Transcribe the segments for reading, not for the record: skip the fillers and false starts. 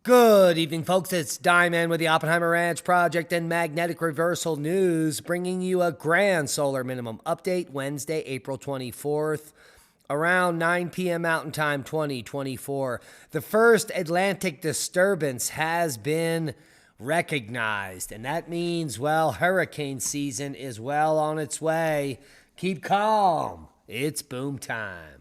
Good evening, folks. It's Diamond with the Oppenheimer Ranch Project and Magnetic Reversal News, bringing you a grand solar minimum update Wednesday, April 24th, around 9 p.m. Mountain Time 2024. The first Atlantic disturbance has been recognized, and that means, well, hurricane season is well on its way. Keep calm. It's boom time.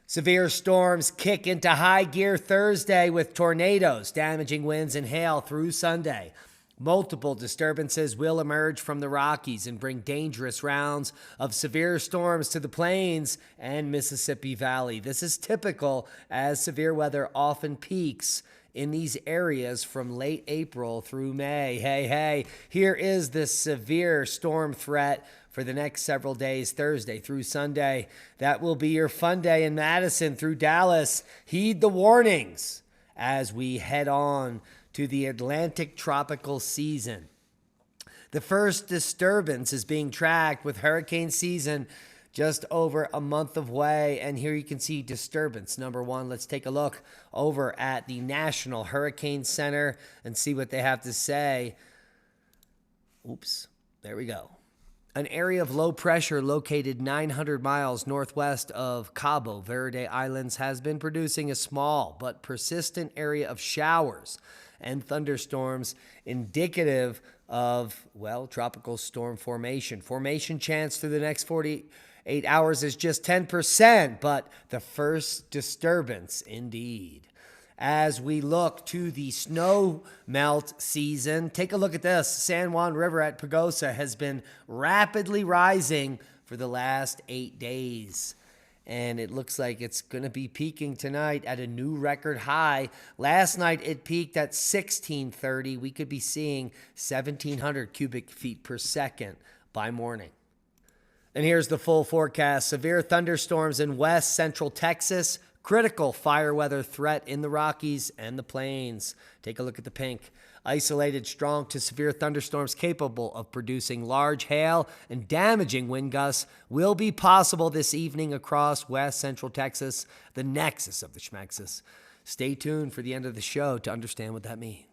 Severe storms kick into high gear Thursday with tornadoes, damaging winds, and hail through Sunday. Multiple disturbances will emerge from the Rockies and bring dangerous rounds of severe storms to the plains and Mississippi Valley. This is typical, as severe weather often peaks in these areas from late April through May. Hey, here is the severe storm threat for the next several days, Thursday through Sunday. That will be your fun day in Madison through Dallas. Heed the warnings as we head on to the Atlantic tropical season. The first disturbance is being tracked with hurricane season just over a month away. And here you can see disturbance number one. Let's take a look over at the National Hurricane Center and see what they have to say. Oops, there we go. An area of low pressure located 900 miles northwest of Cabo Verde Islands has been producing a small but persistent area of showers and thunderstorms indicative of, well, tropical storm formation. Formation chance through the next 48 hours is just 10%, but the first disturbance indeed. As we look to the snow melt season, take a look at this. San Juan River at Pagosa has been rapidly rising for the last 8 days. And it looks like it's going to be peaking tonight at a new record high. Last night it peaked at 1630. We could be seeing 1,700 cubic feet per second by morning. And here's the full forecast. Severe thunderstorms in west central Texas. Critical fire weather threat in the Rockies and the plains. Take a look at the pink. Isolated strong to severe thunderstorms capable of producing large hail and damaging wind gusts will be possible this evening across west central Texas, the nexus of the schmexis. Stay tuned for the end of the show to understand what that means.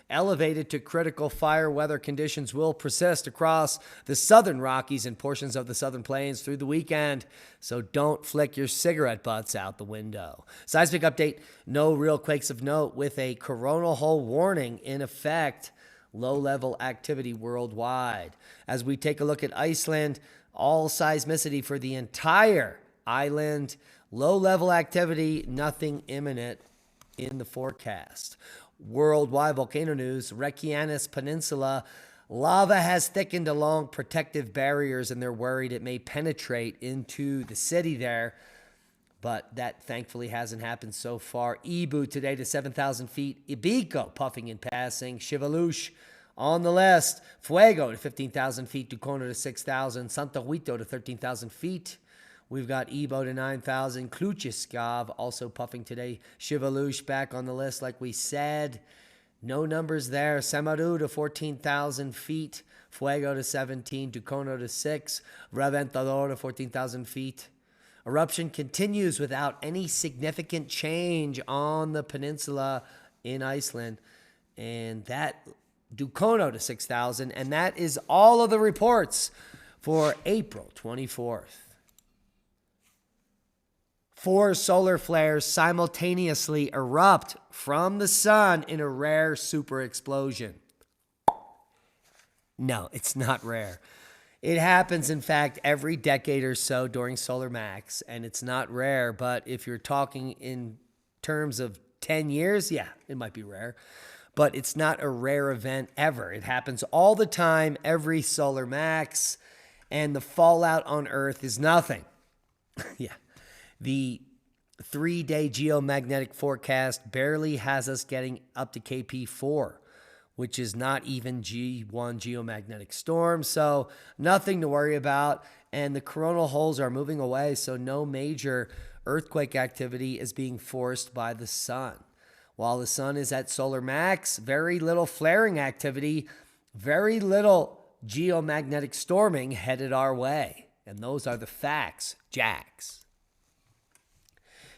Elevated to critical fire weather conditions will persist across the southern Rockies and portions of the southern plains through the weekend, so don't flick your cigarette butts out the window. Seismic update, no real quakes of note with a coronal hole warning in effect. Low-level activity worldwide. As we take a look at Iceland, all seismicity for the entire island. Low-level activity, nothing imminent in the forecast. Worldwide volcano news, Reykjanes Peninsula. Lava has thickened along protective barriers, and they're worried it may penetrate into the city there. But that thankfully hasn't happened so far. Ibu today to 7,000 feet. Ibico puffing and passing. Shivalush on the list. Fuego to 15,000 feet. Ducono to 6,000. Santa Rita to 13,000 feet. We've got Ebo to 9,000. Kluchiskov also puffing today. Shivalush back on the list like we said. No numbers there. Semaru to 14,000 feet. Fuego to 17. Ducono to 6. Reventador to 14,000 feet. Eruption continues without any significant change on the peninsula in Iceland. And that Ducono to 6,000. And that is all of the reports for April 24th. 4 solar flares simultaneously erupt from the sun in a rare super explosion. No, it's not rare. It happens, in fact, every decade or so during solar max, and it's not rare, but if you're talking in terms of 10 years, yeah, it might be rare. But it's not a rare event ever. It happens all the time, every solar max, and the fallout on Earth is nothing. Yeah. The 3-day geomagnetic forecast barely has us getting up to KP4, which is not even G1 geomagnetic storm, so nothing to worry about. And the coronal holes are moving away, so no major earthquake activity is being forced by the sun. While the sun is at solar max, very little flaring activity, very little geomagnetic storming headed our way. And those are the facts, Jacks.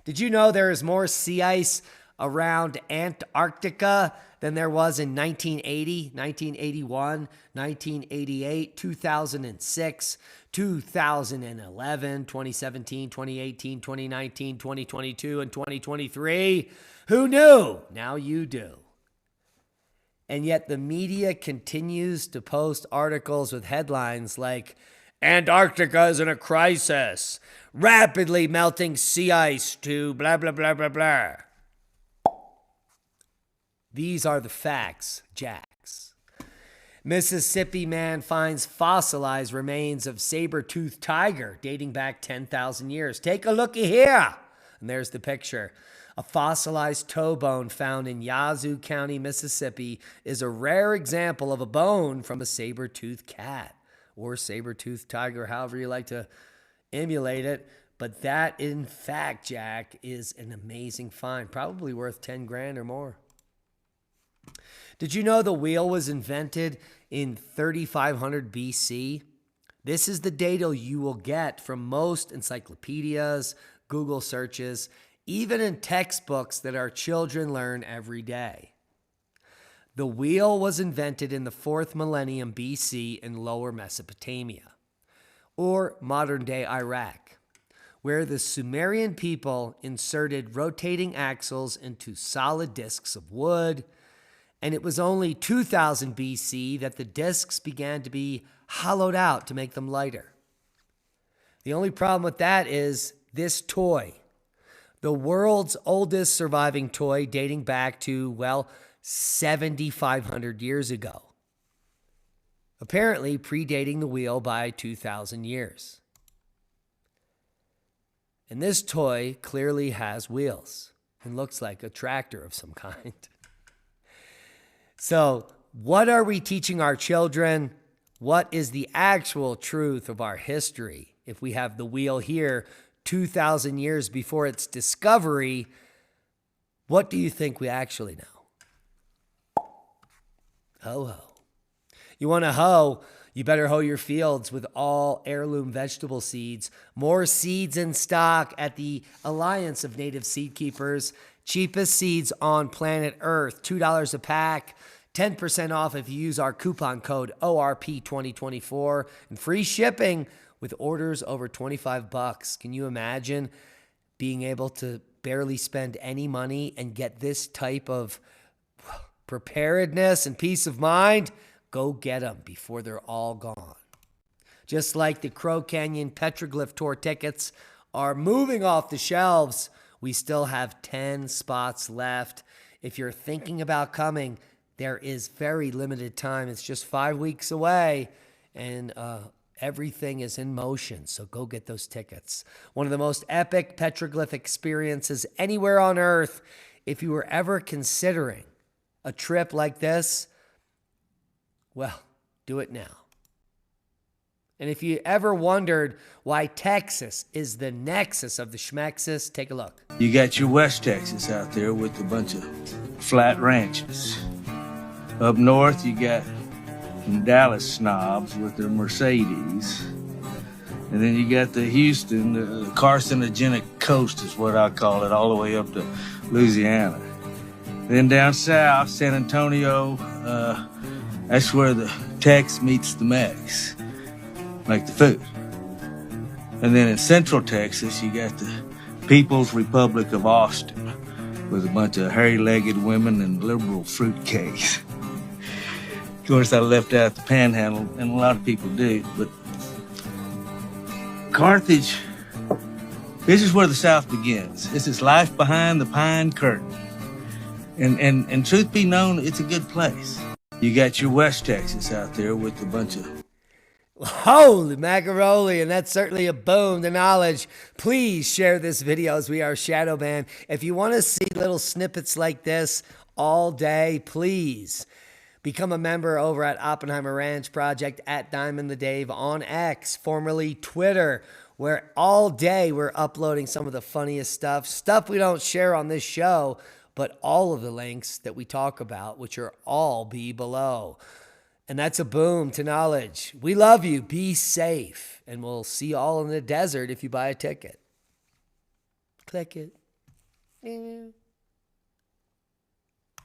Did you know there is more sea ice around Antarctica than there was in 1980, 1981, 1988, 2006, 2011, 2017, 2018, 2019, 2022, and 2023. Who knew? Now you do. And yet the media continues to post articles with headlines like, Antarctica is in a crisis, rapidly melting sea ice to blah, blah, blah, blah, blah. These are the facts, Jacks. Mississippi man finds fossilized remains of saber-toothed tiger dating back 10,000 years. Take a looky here. And there's the picture. A fossilized toe bone found in Yazoo County, Mississippi, is a rare example of a bone from a saber-toothed cat or saber-toothed tiger, however you like to emulate it. But that, in fact, Jack, is an amazing find. Probably worth 10 grand or more. Did you know the wheel was invented in 3500 BC? This is the data you will get from most encyclopedias, Google searches, even in textbooks that our children learn every day. The wheel was invented in the 4th millennium BC in Lower Mesopotamia, or modern-day Iraq, where the Sumerian people inserted rotating axles into solid discs of wood, and it was only 2000 BC that the discs began to be hollowed out to make them lighter. The only problem with that is this toy, the world's oldest surviving toy dating back to, well, 7,500 years ago. Apparently predating the wheel by 2,000 years. And this toy clearly has wheels and looks like a tractor of some kind. So, what are we teaching our children? What is the actual truth of our history? If we have the wheel here 2,000 years before its discovery, what do you think we actually know? Ho ho. You want to hoe? You better hoe your fields with all heirloom vegetable seeds. More seeds in stock at the Alliance of Native Seed Keepers. Cheapest seeds on planet Earth, $2 a pack. 10% off if you use our coupon code ORP2024 and free shipping with orders over $25. Can you imagine being able to barely spend any money and get this type of preparedness and peace of mind? Go get them before they're all gone. Just like the Crow Canyon Petroglyph Tour tickets are moving off the shelves, we still have 10 spots left. If you're thinking about coming, there is very limited time. It's just 5 weeks away, and everything is in motion, so go get those tickets. One of the most epic petroglyph experiences anywhere on Earth. If you were ever considering a trip like this, well, do it now. And if you ever wondered why Texas is the nexus of the schmexus, take a look. You got your West Texas out there with a bunch of flat ranches. Up north, you got some Dallas snobs with their Mercedes. And then you got the Houston, the carcinogenic coast is what I call it, all the way up to Louisiana. Then down south, San Antonio, that's where the Tex meets the Mex, like the food. And then in central Texas, you got the People's Republic of Austin with a bunch of hairy-legged women and liberal fruitcakes. Of course, I left out the Panhandle, and a lot of people do, but Carthage, this is where the South begins. This is life behind the pine curtain. And truth be known, it's a good place. You got your West Texas out there with a bunch of... Holy macaroni, and that's certainly a boon to knowledge. Please share this video as we are shadow banned. If you want to see little snippets like this all day, please become a member over at Oppenheimer Ranch Project at Diamond the Dave on X, formerly Twitter, where all day we're uploading some of the funniest stuff we don't share on this show, but all of the links that we talk about, which are all be below. And that's a boom to knowledge. We love you. Be safe. And we'll see you all in the desert if you buy a ticket. Click it.